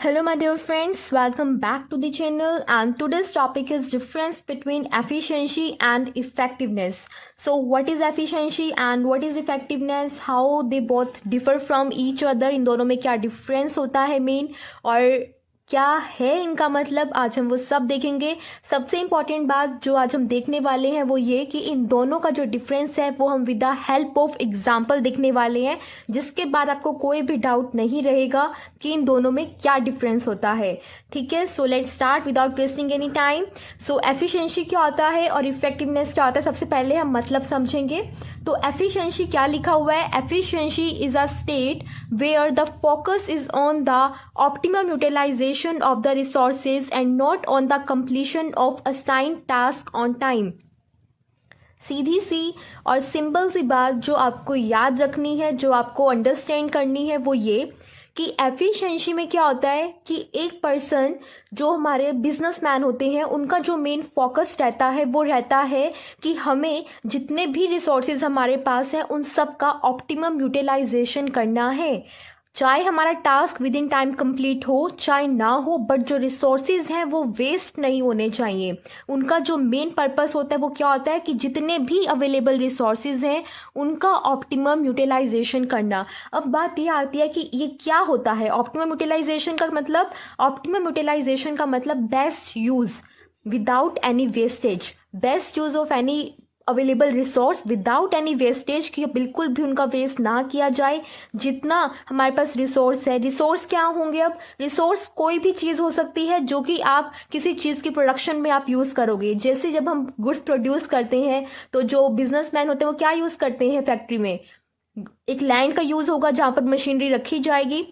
Hello my dear friends, welcome back to the channel, and today's topic is difference between efficiency and effectiveness. So what is efficiency and what is effectiveness, how they both differ from each other, इन दोनों में क्या difference होता है main, और क्या है इनका मतलब, आज हम वो सब देखेंगे। सबसे इम्पॉर्टेंट बात जो आज हम देखने वाले हैं वो ये कि इन दोनों का जो डिफरेंस है वो हम with the help of example देखने वाले हैं, जिसके बाद आपको कोई भी डाउट नहीं रहेगा कि इन दोनों में क्या डिफरेंस होता है। ठीक है, so let's start without wasting any time. So efficiency क्या होता है और इफेक्टिवनेस क्या होता है, सबसे पहले हम मतलब समझेंगे। तो एफिशिएंसी क्या लिखा हुआ है, efficiency is a state where the focus is on the optimum utilisation of the resources and not on the completion of assigned task on time. सीधी सी और सिंपल सी बात जो आपको याद रखनी है, जो आपको अंडरस्टैंड करनी है, वो ये कि एफिशिएंसी में क्या होता है कि एक पर्सन जो हमारे बिजनेसमैन होते हैं उनका जो मेन फोकस रहता है वो रहता है कि हमें जितने भी रिसोर्सेज हमारे पास हैं उन सब का ऑप्टिमम यूटिलाइजेशन करना है। चाहे हमारा task with in time complete हो चाहे ना हो, बट जो रिसोर्सेज हैं वो वेस्ट नहीं होने चाहिए। उनका जो मेन पर्पस होता है वो क्या होता है कि जितने भी अवेलेबल रिसोर्सेज हैं उनका ऑप्टिमम यूटिलाइजेशन करना। अब बात ये आती है कि ये क्या होता है ऑप्टिमम यूटिलाइजेशन का मतलब। ऑप्टिमम यूटिलाइजेशन का मतलब best use without any wastage, best use of any available resource without any wastage, कि बिल्कुल भी उनका वेस्ट ना किया जाए। जितना हमारे पास रिसोर्स है, रिसोर्स क्या होंगे, अब रिसोर्स कोई भी चीज़ हो सकती है जो कि आप किसी चीज़ की प्रोडक्शन में आप यूज़ करोगे। जैसे जब हम गुड्स प्रोड्यूस करते हैं तो जो बिजनेसमैन होते हैं वो क्या यूज़ करते हैं फैक्ट्री में, एक लैंड का यूज़ होगा जहाँ पर मशीनरी रखी जाएगी।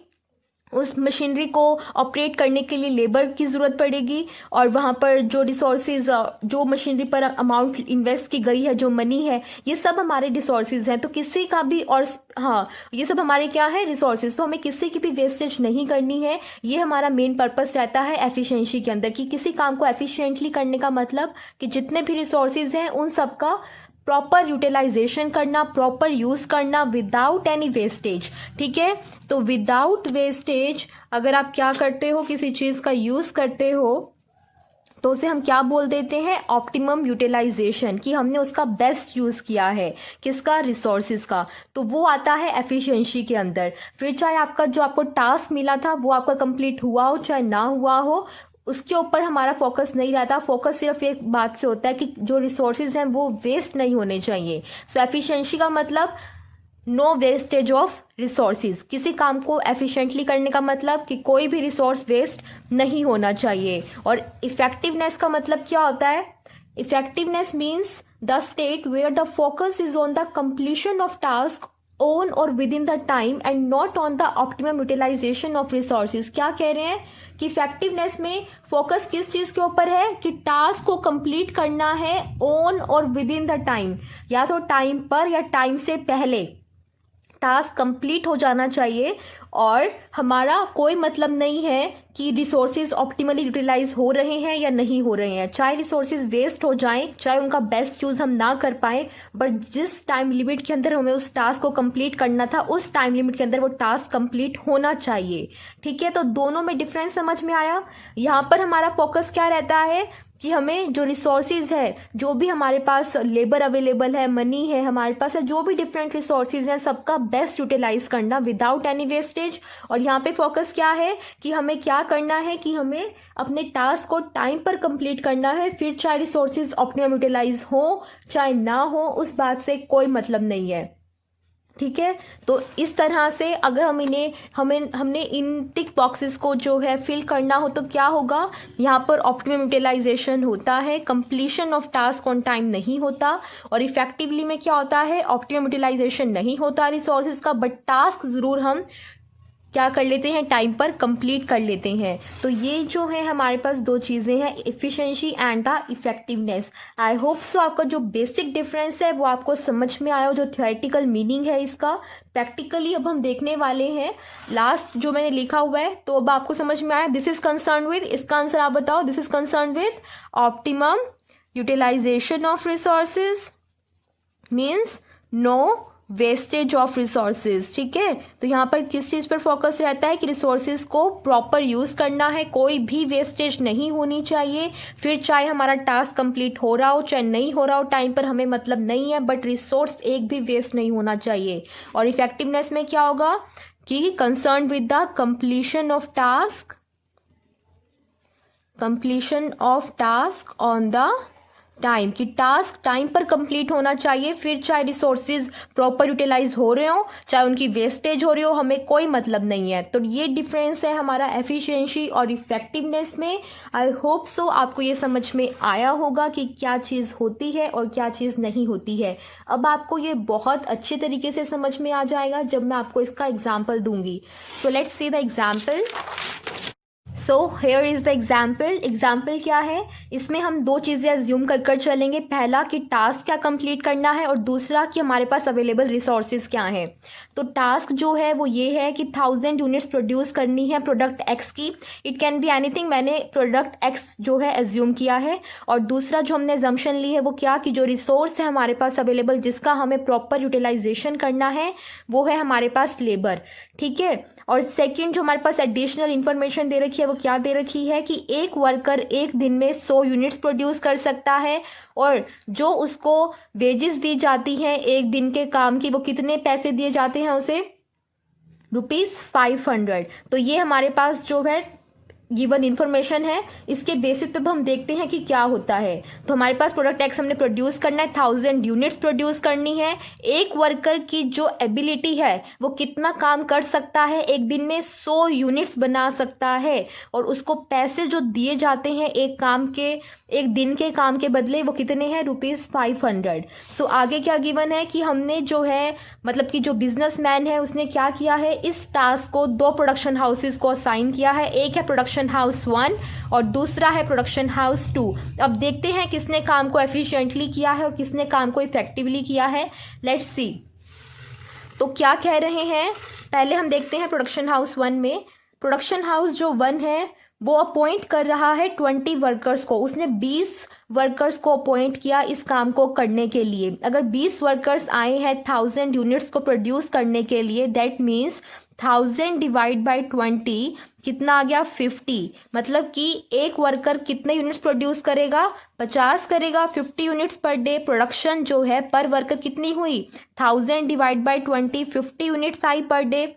उस मशीनरी को ऑपरेट करने के लिए लेबर की ज़रूरत पड़ेगी, और वहाँ पर जो रिसोर्सेज, जो मशीनरी पर अमाउंट इन्वेस्ट की गई है, जो मनी है, ये सब हमारे रिसोर्सेज हैं। तो किसी का भी, और हाँ ये सब हमारे क्या है, रिसोर्सेज। तो हमें किसी की भी वेस्टेज नहीं करनी है। ये हमारा मेन पर्पस रहता है एफिशिएंसी के अंदर, कि किसी काम को एफिशिएंटली करने का मतलब कि जितने भी रिसोर्सेज हैं उन सब का प्रॉपर यूटिलाइजेशन करना, प्रॉपर यूज करना विदाउट एनी वेस्टेज। ठीक है, तो विदाउट वेस्टेज अगर आप क्या करते हो, किसी चीज का यूज करते हो, तो उसे हम क्या बोल देते हैं, ऑप्टिमम यूटिलाइजेशन, कि हमने उसका बेस्ट यूज किया है। किसका, रिसोर्सेज का। तो वो आता है एफिशिएंसी के अंदर। फिर चाहे आपका जो आपको टास्क मिला था वो आपका कंप्लीट हुआ हो चाहे ना हुआ हो, उसके ऊपर हमारा फोकस नहीं रहता। फोकस सिर्फ एक बात से होता है कि जो रिसोर्सेज हैं वो वेस्ट नहीं होने चाहिए। सो एफिशिएंसी का मतलब नो वेस्टेज ऑफ रिसोर्सेज, किसी काम को एफिशिएंटली करने का मतलब कि कोई भी रिसोर्स वेस्ट नहीं होना चाहिए। और इफेक्टिवनेस का मतलब क्या होता है, effectiveness means the state where the focus is on the completion of task on और within the time and not on the optimum utilisation of resources. क्या कह रहे हैं कि इफेक्टिवनेस में फोकस किस चीज के ऊपर है कि टास्क को कंप्लीट करना है ऑन और विद इन द टाइम, या तो टाइम पर या टाइम से पहले टास्क कंप्लीट हो जाना चाहिए। और हमारा कोई मतलब नहीं है कि रिसोर्सेज ऑप्टिमली यूटिलाइज हो रहे हैं या नहीं हो रहे हैं। चाहे रिसोर्सेज वेस्ट हो जाएं, चाहे उनका बेस्ट यूज हम ना कर पाए, बट जिस टाइम लिमिट के अंदर हमें उस टास्क को कंप्लीट करना था उस टाइम लिमिट के अंदर वो टास्क कंप्लीट होना चाहिए। ठीक है, तो दोनों में डिफरेंस समझ में आया। यहाँ पर हमारा फोकस क्या रहता है कि हमें जो रिसोर्सेज है, जो भी हमारे पास लेबर अवेलेबल है, मनी है हमारे पास है, जो भी डिफरेंट रिसोर्सेज हैं सबका बेस्ट यूटिलाइज करना विदाउट एनी वेस्टेज। और यहाँ पे फोकस क्या है कि हमें क्या करना है कि हमें अपने टास्क को टाइम पर कंप्लीट करना है। फिर चाहे रिसोर्सेज ऑप्टिमम यूटिलाइज हो चाहे ना हो, उस बात से कोई मतलब नहीं है। ठीक है, तो इस तरह से अगर हमने इन टिक बॉक्सेस को जो है फिल करना हो तो क्या होगा, यहाँ पर ऑप्टिमम यूटिलाइजेशन होता है, completion of task on time नहीं होता। और इफेक्टिवली में क्या होता है, ऑप्टिमम यूटिलाइजेशन नहीं होता रिसोर्सेज का, बट टास्क जरूर हम क्या कर लेते हैं, टाइम पर कंप्लीट कर लेते हैं। तो ये जो है हमारे पास दो चीज़ें हैं, efficiency and the effectiveness. I hope so आपका जो बेसिक डिफरेंस है वो आपको समझ में आया हो, जो थियोरेटिकल मीनिंग है इसका। प्रैक्टिकली अब हम देखने वाले हैं लास्ट जो मैंने लिखा हुआ है, तो अब आपको समझ में आया। दिस इज कंसर्न विद, इसका आंसर आप बताओ। This is concern with optimum utilisation of resources means no wastage of resources. ठीक है, तो यहाँ पर किस चीज पर फोकस रहता है कि रिसोर्सेज को प्रॉपर यूज करना है, कोई भी वेस्टेज नहीं होनी चाहिए। फिर चाहे हमारा टास्क कंप्लीट हो रहा हो चाहे नहीं हो रहा हो, टाइम पर हमें मतलब नहीं है, बट रिसोर्स एक भी वेस्ट नहीं होना चाहिए। और इफेक्टिवनेस में क्या होगा कि concern with the completion of task on the time, कि टास्क टाइम पर कंप्लीट होना चाहिए। फिर चाहे रिसोर्सेज प्रॉपर यूटिलाइज हो रहे हो चाहे उनकी वेस्टेज हो रही हो, हमें कोई मतलब नहीं है। तो ये डिफरेंस है हमारा एफिशिएंसी और इफेक्टिवनेस में। आई होप सो आपको ये समझ में आया होगा कि क्या चीज़ होती है और क्या चीज़ नहीं होती है। अब आपको ये बहुत अच्छे तरीके से समझ में आ जाएगा जब मैं आपको इसका एग्जाम्पल दूंगी। So let's see the example. So here is the example क्या है, इसमें हम दो चीज़ें अज्यूम कर चलेंगे। पहला कि टास्क क्या कंप्लीट करना है और दूसरा कि हमारे पास अवेलेबल रिसोर्सेज क्या हैं। तो टास्क जो है वो ये है कि 1000 यूनिट्स प्रोड्यूस करनी है प्रोडक्ट एक्स की। इट कैन बी एनीथिंग, मैंने प्रोडक्ट एक्स जो है एज्यूम किया है। और दूसरा जो हमने एजम्पशन ली है वो क्या कि जो रिसोर्स है हमारे पास अवेलेबल जिसका हमें प्रॉपर यूटिलाइजेशन करना है वो है हमारे पास लेबर। ठीक है, और सेकंड जो हमारे पास एडिशनल इंफॉर्मेशन दे रखी है वो क्या दे रखी है कि एक वर्कर एक दिन में 100 यूनिट्स प्रोड्यूस कर सकता है और जो उसको वेजेस दी जाती हैं एक दिन के काम की वो कितने पैसे दिए जाते हैं उसे, ₹500। तो ये हमारे पास जो है गिवन इन्फॉर्मेशन है, इसके बेसिस पे हम देखते हैं कि क्या होता है। तो हमारे पास प्रोडक्ट एक्स हमने प्रोड्यूस करना है, 1000 यूनिट्स प्रोड्यूस करनी है। एक वर्कर की जो एबिलिटी है वो कितना काम कर सकता है, एक दिन में 100 यूनिट्स बना सकता है और उसको पैसे जो दिए जाते हैं एक दिन के काम के बदले वो कितने हैं, ₹500। सो आगे क्या गिवन है कि हमने जो है मतलब कि जो बिजनेसमैन है उसने क्या किया है, इस टास्क को 2 प्रोडक्शन हाउसेस को असाइन किया है। एक है प्रोडक्शन हाउस 1 और दूसरा है प्रोडक्शन हाउस 2। अब देखते हैं किसने काम को एफिशिएंटली किया है और किसने काम को इफेक्टिवली किया है। लेट्स सी, तो क्या कह रहे हैं, पहले हम देखते हैं प्रोडक्शन हाउस 1 में। प्रोडक्शन हाउस जो 1 है वो अपॉइंट कर रहा है 20 वर्कर्स को, उसने 20 वर्कर्स को अपॉइंट किया इस काम को करने के लिए। अगर 20 वर्कर्स आए हैं 1000 यूनिट्स को प्रोड्यूस करने के लिए, दैट मीन्स 1000 डिवाइड बाई 20 कितना आ गया, 50। मतलब कि एक वर्कर कितने यूनिट्स प्रोड्यूस करेगा, 50 करेगा। 50 यूनिट्स पर डे प्रोडक्शन जो है पर वर्कर कितनी हुई, 1000 divide by 20, 50 units I per day.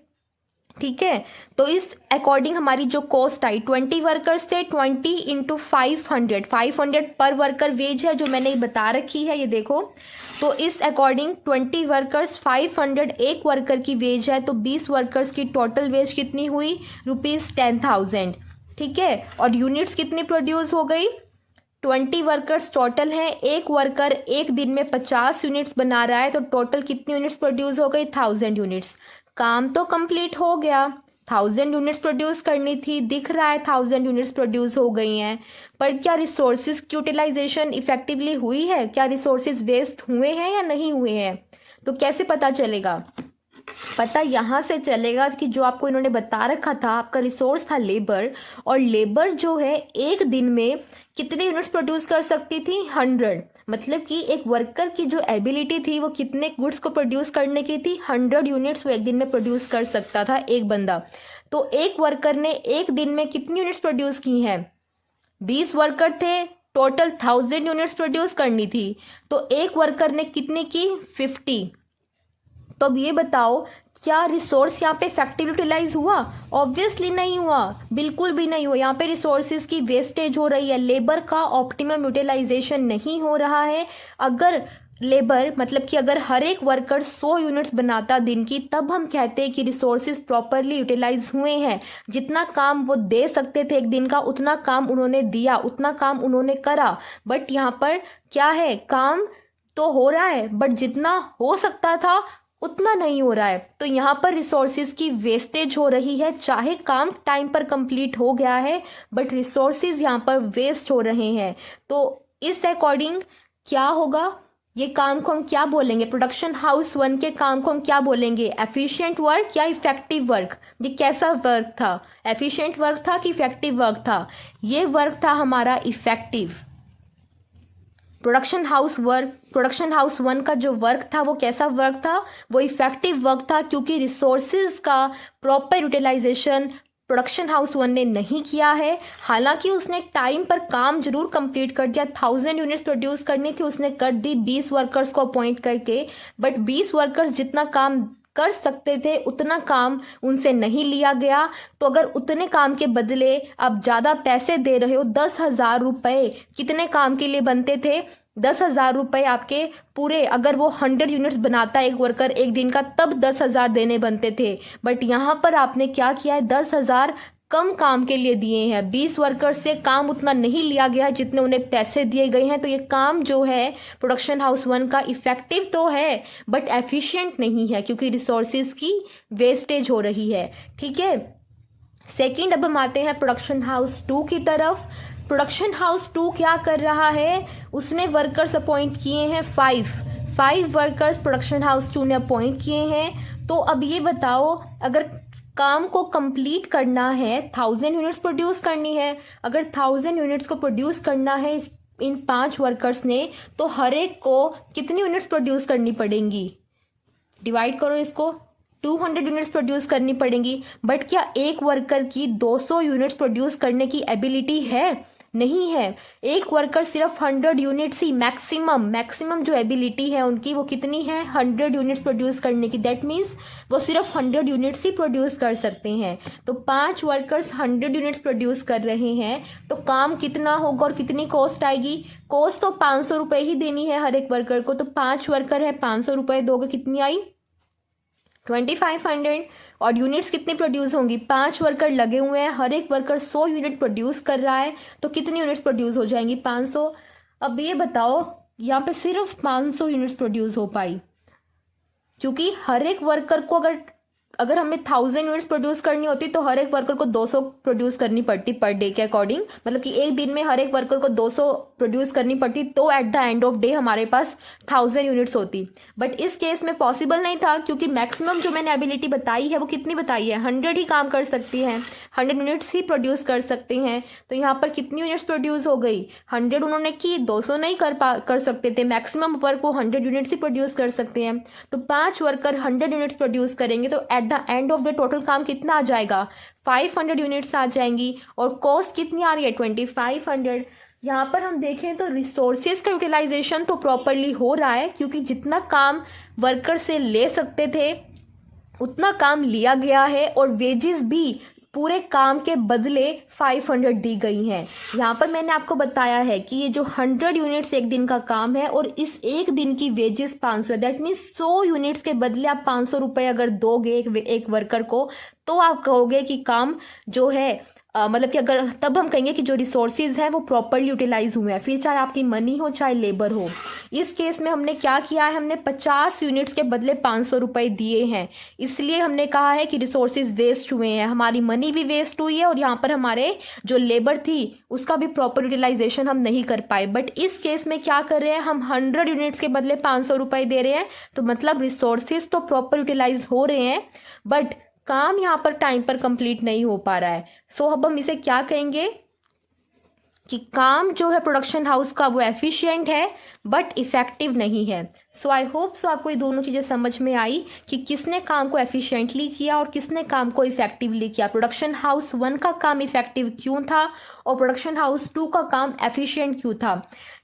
ठीक है, तो इस अकॉर्डिंग हमारी जो कॉस्ट आई, 20 वर्कर्स थे, 20 इंटू 500 पर वर्कर वेज है जो मैंने बता रखी है, ये देखो। तो इस अकॉर्डिंग 20 वर्कर्स 500 एक वर्कर की वेज है, तो 20 वर्कर्स की टोटल वेज कितनी हुई, ₹10,000। ठीक है, और यूनिट्स कितनी प्रोड्यूस हो गई, 20 वर्कर्स टोटल हैं, एक वर्कर एक दिन में 50 यूनिट्स बना रहा है, तो टोटल कितनी यूनिट्स प्रोड्यूस हो गई, 1000 यूनिट्स। काम तो कंप्लीट हो गया, 1000 यूनिट्स प्रोड्यूस करनी थी, दिख रहा है 1000 यूनिट्स प्रोड्यूस हो गई हैं, पर क्या रिसोर्सेज की यूटिलाइजेशन इफेक्टिवली हुई है, क्या रिसोर्सेज वेस्ट हुए हैं या नहीं हुए हैं। तो कैसे पता चलेगा, पता यहाँ से चलेगा कि जो आपको इन्होंने बता रखा था, आपका रिसोर्स था लेबर, और लेबर जो है एक दिन में कितने यूनिट्स प्रोड्यूस कर सकती थी, 100। मतलब कि एक वर्कर की जो एबिलिटी थी वो कितने गुड्स को प्रोड्यूस करने की थी, 100 यूनिट्स वो एक दिन में प्रोड्यूस कर सकता था एक बंदा। तो एक वर्कर ने एक दिन में कितनी यूनिट्स प्रोड्यूस की हैं, 20 वर्कर थे, टोटल 1000 यूनिट्स प्रोड्यूस करनी थी, तो एक वर्कर ने कितने की, 50। तो अब ये बताओ क्या रिसोर्स यहाँ पे इफेक्टिव यूटिलाइज हुआ, ऑब्वियसली नहीं हुआ, बिल्कुल भी नहीं हुआ। यहाँ पे रिसोर्सेज की वेस्टेज हो रही है, लेबर का ऑप्टिमम यूटिलाइजेशन नहीं हो रहा है। अगर लेबर मतलब कि अगर हर एक वर्कर 100 यूनिट्स बनाता दिन की, तब हम कहते हैं कि रिसोर्सेज प्रॉपरली यूटिलाइज हुए हैं। जितना काम वो दे सकते थे एक दिन का उतना काम उन्होंने दिया, उतना काम उन्होंने करा। बट यहाँ पर क्या है, काम तो हो रहा है बट जितना हो सकता था उतना नहीं हो रहा है। तो यहाँ पर रिसोर्सेज की वेस्टेज हो रही है, चाहे काम टाइम पर कंप्लीट हो गया है बट रिसोर्सेज यहाँ पर वेस्ट हो रहे हैं। तो इस अकॉर्डिंग क्या होगा, ये काम को हम क्या बोलेंगे, प्रोडक्शन हाउस 1 के काम को हम क्या बोलेंगे, एफिशिएंट वर्क या इफेक्टिव वर्क। ये कैसा वर्क था, एफिशिएंट वर्क था कि इफेक्टिव वर्क था, ये वर्क था हमारा इफेक्टिव। प्रोडक्शन हाउस वन का जो वर्क था वो कैसा वर्क था, वो इफेक्टिव वर्क था, क्योंकि रिसोर्सेज का proper utilisation production house one ने नहीं किया है। हालांकि उसने टाइम पर काम जरूर कंप्लीट कर दिया, 1000 यूनिट्स प्रोड्यूस करनी थी, उसने कर दी 20 वर्कर्स को अपॉइंट करके, बट 20 वर्कर्स जितना काम कर सकते थे उतना काम उनसे नहीं लिया गया। तो अगर उतने काम के बदले आप ज़्यादा पैसे दे रहे हो, 10,000 रुपये कितने काम के लिए बनते थे, 10,000 रुपये आपके पूरे, अगर वो 100 यूनिट्स बनाता है एक वर्कर एक दिन का, तब 10,000 देने बनते थे। बट यहाँ पर आपने क्या किया है, 10,000 कम काम के लिए दिए हैं, 20 वर्कर्स से काम उतना नहीं लिया गया है जितने उन्हें पैसे दिए गए हैं। तो ये काम जो है प्रोडक्शन हाउस वन का इफेक्टिव तो है बट एफिशिएंट नहीं है, क्योंकि रिसोर्सेज की वेस्टेज हो रही है। ठीक है, सेकंड अब हम आते हैं प्रोडक्शन हाउस टू की तरफ। प्रोडक्शन हाउस टू क्या कर रहा है, उसने वर्कर्स अपॉइंट किए हैं 5 वर्कर्स प्रोडक्शन हाउस टू ने अपॉइंट किए हैं। तो अब ये बताओ, अगर काम को कंप्लीट करना है, 1000 यूनिट्स प्रोड्यूस करनी है, अगर 1000 यूनिट्स को प्रोड्यूस करना है इन 5 वर्कर्स ने, तो हर एक को कितनी यूनिट्स प्रोड्यूस करनी पड़ेंगी, डिवाइड करो इसको, 200 यूनिट्स प्रोड्यूस करनी पड़ेंगी। बट क्या एक वर्कर की 200 यूनिट्स प्रोड्यूस करने की एबिलिटी है? नहीं है। एक वर्कर सिर्फ 100 यूनिट्स ही मैक्सिमम जो एबिलिटी है उनकी वो कितनी है, 100 यूनिट्स प्रोड्यूस करने की। दैट मीन्स वो सिर्फ 100 यूनिट्स ही प्रोड्यूस कर सकते हैं। तो 5 वर्कर्स 100 यूनिट्स प्रोड्यूस कर रहे हैं, तो काम कितना होगा और कितनी कॉस्ट आएगी? कॉस्ट तो 500 रुपये ही देनी है हर एक वर्कर को। तो 5 वर्कर है, 500 रुपये दोगे, कितनी आई, 2500। और यूनिट्स कितनी प्रोड्यूस होंगी, 5 वर्कर लगे हुए हैं, हर एक वर्कर 100 यूनिट प्रोड्यूस कर रहा है, तो कितनी यूनिट्स प्रोड्यूस हो जाएंगी, 500। अब ये बताओ, यहाँ पे सिर्फ 500 यूनिट्स प्रोड्यूस हो पाई, क्योंकि हर एक वर्कर को अगर हमें 1000 यूनिट्स प्रोड्यूस करनी होती तो हर एक वर्कर को 200 प्रोड्यूस करनी पड़ती पर डे के अकॉर्डिंग, मतलब कि एक दिन में हर एक वर्कर को 200 प्रोड्यूस करनी पड़ती, तो at the end of day हमारे पास 1000 यूनिट्स होती। बट इस केस में पॉसिबल नहीं था, क्योंकि मैक्सिमम जो मैंने एबिलिटी बताई है वो कितनी बताई है, 100 ही काम कर सकती है, 100 यूनिट्स ही प्रोड्यूस कर सकते हैं। तो यहाँ पर कितनी यूनिट्स प्रोड्यूस हो गई, 100 उन्होंने की, 200 नहीं कर सकते थे, मैक्सिमम वर्क वो 100 यूनिट्स ही प्रोड्यूस कर सकते हैं। तो 5 वर्कर 100 यूनिट्स प्रोड्यूस करेंगे, तो at the end of the total काम कितना आ जाएगा, 500 यूनिट्स आ जाएंगी। और कॉस्ट कितनी आ रही है, 2500। यहाँ पर हम देखें तो रिसोर्सेज का यूटिलाइजेशन तो प्रॉपरली हो रहा है, क्योंकि जितना काम वर्कर से ले सकते थे उतना काम लिया गया है, और वेजेस भी पूरे काम के बदले 500 दी गई हैं। यहाँ पर मैंने आपको बताया है कि ये जो 100 यूनिट्स एक दिन का काम है और इस एक दिन की वेजेस 500 है। दैट मीन्स 100 यूनिट्स के बदले आप 500 रुपये अगर दोगे एक वर्कर को, तो आप कहोगे कि काम जो है मतलब कि अगर तब हम कहेंगे कि जो रिसोर्सेज है वो प्रॉपरली यूटिलाइज हुए हैं, फिर चाहे आपकी मनी हो चाहे लेबर हो। इस केस में हमने क्या किया है, हमने 50 यूनिट्स के बदले 500 रुपये दिए हैं, इसलिए हमने कहा है कि रिसोर्सेज वेस्ट हुए हैं, हमारी मनी भी वेस्ट हुई है, और यहाँ पर हमारे जो लेबर थी उसका भी प्रॉपर यूटिलाइजेशन हम नहीं कर पाए। बट इस केस में क्या कर रहे हैं, हम 100 यूनिट्स के बदले 500 रुपये दे रहे हैं, तो मतलब रिसोर्सेज तो प्रॉपर यूटिलाइज हो रहे हैं, बट काम यहाँ पर टाइम पर कंप्लीट नहीं हो पा रहा है। सो अब हम इसे क्या कहेंगे कि काम जो है प्रोडक्शन हाउस का वो एफिशिएंट है बट इफेक्टिव नहीं है। सो आई होप सो आपको ये दोनों चीज़ें समझ में आई कि किसने काम को एफिशिएंटली किया और किसने काम को इफेक्टिवली किया। प्रोडक्शन हाउस 1 का काम इफेक्टिव क्यों था और प्रोडक्शन हाउस 2 का काम एफिशिएंट क्यों था,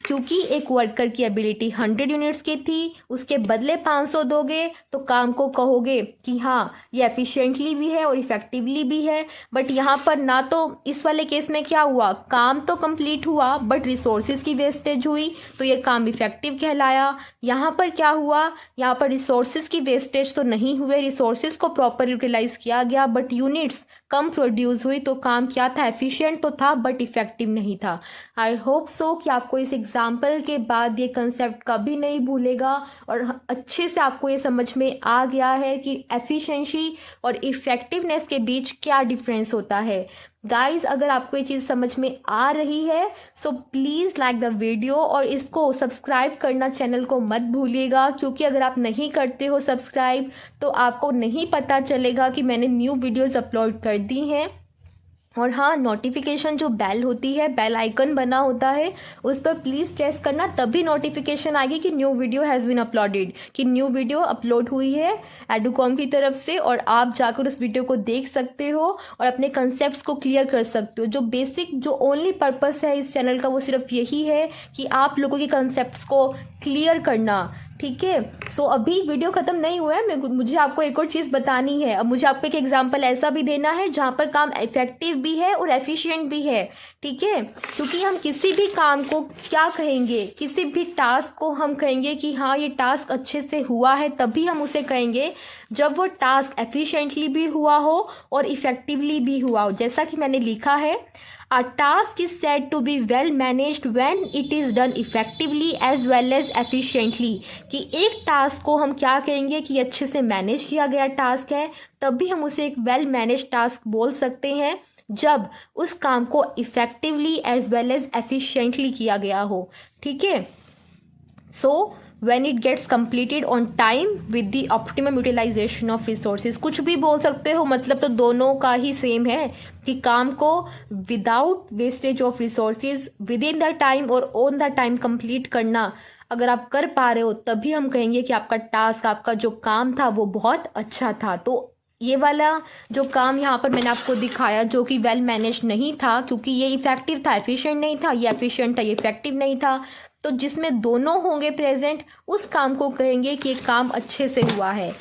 क्योंकि एक वर्कर की एबिलिटी 100 यूनिट्स की थी, उसके बदले 500 दोगे तो काम को कहोगे कि हाँ ये एफिशिएंटली भी है और इफेक्टिवली भी है। बट यहाँ पर ना तो इस वाले केस में क्या हुआ, काम तो कंप्लीट हुआ बट रिसोर्सेज की वेस्टेज हुई, तो ये काम इफेक्टिव कहलाया। यहाँ पर क्या हुआ, यहाँ पर रिसोर्सेज की वेस्टेज तो नहीं हुए, रिसोर्सेज को प्रॉपर यूटिलाइज किया गया बट यूनिट्स कम प्रोड्यूस हुई, तो काम क्या था, एफिशिएंट तो था बट इफेक्टिव नहीं था। आई होप सो कि आपको इस एग्जाम्पल के बाद ये कंसेप्ट कभी नहीं भूलेगा और अच्छे से आपको ये समझ में आ गया है कि एफिशिएंसी और इफेक्टिवनेस के बीच क्या डिफरेंस होता है। गाइज अगर आपको ये चीज़ समझ में आ रही है so please like the video और इसको सब्सक्राइब करना चैनल को मत भूलिएगा, क्योंकि अगर आप नहीं करते हो सब्सक्राइब तो आपको नहीं पता चलेगा कि मैंने न्यू वीडियोस अपलोड कर दी हैं। और हाँ, नोटिफिकेशन जो बेल होती है, बेल आइकन बना होता है, उस पर प्लीज़ प्रेस करना, तभी नोटिफिकेशन आएगी कि new video has been uploaded, कि न्यू वीडियो अपलोड हुई है एडुकॉम की तरफ से, और आप जाकर उस वीडियो को देख सकते हो और अपने कंसेप्ट्स को क्लियर कर सकते हो। जो बेसिक, जो ओनली पर्पस है इस चैनल का, वो सिर्फ यही है कि आप लोगों के कंसेप्ट्स को क्लियर करना। ठीक है, सो अभी वीडियो खत्म नहीं हुआ है, मुझे आपको एक और चीज़ बतानी है। अब मुझे आपको एक एग्जांपल ऐसा भी देना है जहाँ पर काम इफेक्टिव भी है और एफिशिएंट भी है। ठीक है, क्योंकि हम किसी भी काम को क्या कहेंगे, किसी भी टास्क को हम कहेंगे कि हाँ ये टास्क अच्छे से हुआ है, तभी हम उसे कहेंगे जब वो टास्क एफिशिएंटली भी हुआ हो और इफेक्टिवली भी हुआ हो। जैसा कि मैंने लिखा है, A task is said to be well managed when it is done effectively as well as efficiently। कि एक टास्क को हम क्या कहेंगे कि अच्छे से मैनेज किया गया टास्क है, तब भी हम उसे एक वेल मैनेज टास्क बोल सकते हैं जब उस काम को effectively as well as efficiently किया गया हो। ठीक है, सो when it gets completed on time with the optimum utilization of resources। कुछ भी बोल सकते हो, मतलब तो दोनों का ही सेम है कि काम को without wastage of resources with in the time और ऑन द टाइम कंप्लीट करना अगर आप कर पा रहे हो, तभी हम कहेंगे कि आपका टास्क, आपका जो काम था वो बहुत अच्छा था। तो ये वाला जो काम यहाँ पर मैंने आपको दिखाया जो कि वेल मैनेज नहीं था, क्योंकि ये इफेक्टिव था, एफिशिएंट नहीं था, ये एफिशिएंट था, ये इफेक्टिव नहीं था, तो जिसमें दोनों होंगे प्रेजेंट, उस काम को कहेंगे कि ये काम अच्छे से हुआ है।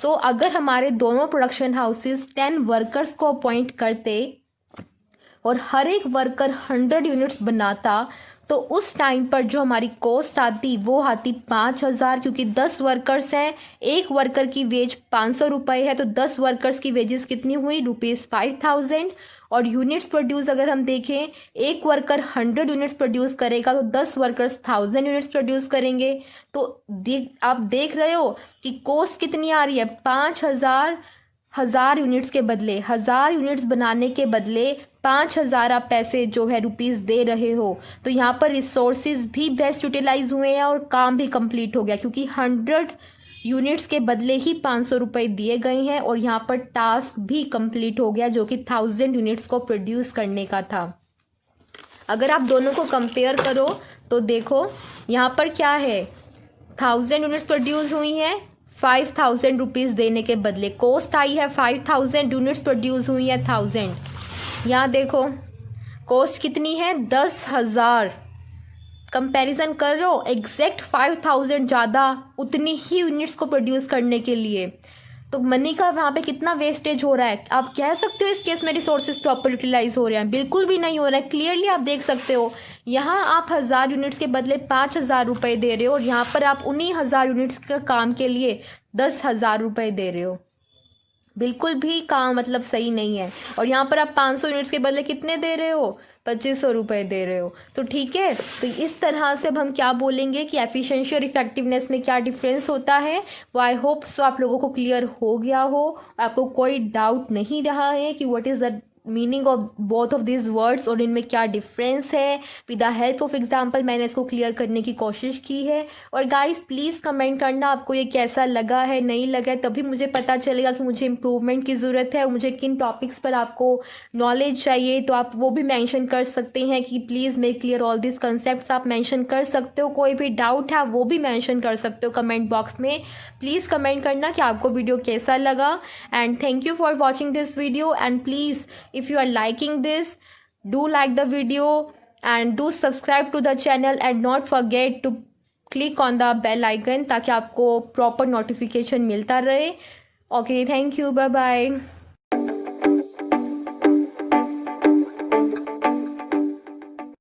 सो अगर हमारे दोनों प्रोडक्शन हाउसेस 10 वर्कर्स को अपॉइंट करते और हर एक वर्कर 100 यूनिट्स बनाता, तो उस टाइम पर जो हमारी कॉस्ट आती वो आती 5,000, क्योंकि 10 वर्कर्स हैं, एक वर्कर की वेज 500 रुपये है, तो 10 वर्कर्स की वेजेस कितनी हुई, ₹5,000। और यूनिट्स प्रोड्यूस अगर हम देखें, एक वर्कर 100 यूनिट्स प्रोड्यूस करेगा तो 10 वर्कर्स 1000 यूनिट्स प्रोड्यूस करेंगे। तो आप देख रहे हो कि कॉस्ट कितनी आ रही है, 5,000 1000 यूनिट्स के बदले, 1000 यूनिट्स बनाने के बदले 5,000 आप पैसे जो है रुपीस दे रहे हो। तो यहाँ पर रिसोर्सेज भी बेस्ट यूटिलाइज हुए हैं और काम भी कंप्लीट हो गया, क्योंकि 100 यूनिट्स के बदले ही 500 रुपये दिए गए हैं और यहाँ पर टास्क भी कंप्लीट हो गया जो कि 1000 यूनिट्स को प्रोड्यूस करने का था। अगर आप दोनों को कंपेयर करो तो देखो यहाँ पर क्या है, 1000 यूनिट्स प्रोड्यूस हुई हैं 5,000 रुपीज़ देने के बदले, कॉस्ट आई है 5,000, यूनिट्स प्रोड्यूस हुई है 1000। यहाँ देखो कॉस्ट कितनी है, 10,000। कंपैरिजन कर रहे हो, एग्जैक्ट 5,000 ज़्यादा उतनी ही यूनिट्स को प्रोड्यूस करने के लिए, तो मनी का वहाँ पे कितना वेस्टेज हो रहा है। आप कह सकते हो इस केस में रिसोर्सेज प्रॉपर यूटिलाइज हो रहे हैं, बिल्कुल भी नहीं हो रहा है। क्लियरली आप देख सकते हो, यहाँ आप 1000 यूनिट्स के बदले 5,000 रुपये दे रहे हो और यहाँ पर आप उन्हीं 1000 यूनिट्स का काम के लिए 10,000 रुपये दे रहे हो। बिल्कुल भी काम मतलब सही नहीं है। और यहाँ पर आप 500 यूनिट्स के बदले कितने दे रहे हो, 2500 रुपये दे रहे हो। तो ठीक है, तो इस तरह से अब हम क्या बोलेंगे कि एफिशिएंसी और इफेक्टिवनेस में क्या डिफरेंस होता है, वो आई होप सो आप लोगों को क्लियर हो गया हो, आपको कोई डाउट नहीं रहा है कि what is the meaning of both of this words और इनमें क्या डिफरेंस है। With the help of example मैंने इसको क्लियर करने की कोशिश की है। और गाइस प्लीज़ कमेंट करना आपको ये कैसा लगा है, नहीं लगा है, तभी मुझे पता चलेगा कि मुझे इम्प्रूवमेंट की ज़रूरत है और मुझे किन टॉपिक्स पर आपको नॉलेज चाहिए। तो आप वो भी मैंशन कर सकते हैं कि please make clear all this concept, आप मैंशन कर सकते हो। कोई भी डाउट है वो भी मैंशन कर सकते हो कमेंट बॉक्स में। प्लीज़ कमेंट करना कि आपको वीडियो कैसा लगा। And thank you for watching this video. And please if you are liking this, do like the video and do subscribe to the channel and not forget to click on the bell icon ताकि आपको proper notification मिलता रहे। Okay, thank you, bye bye।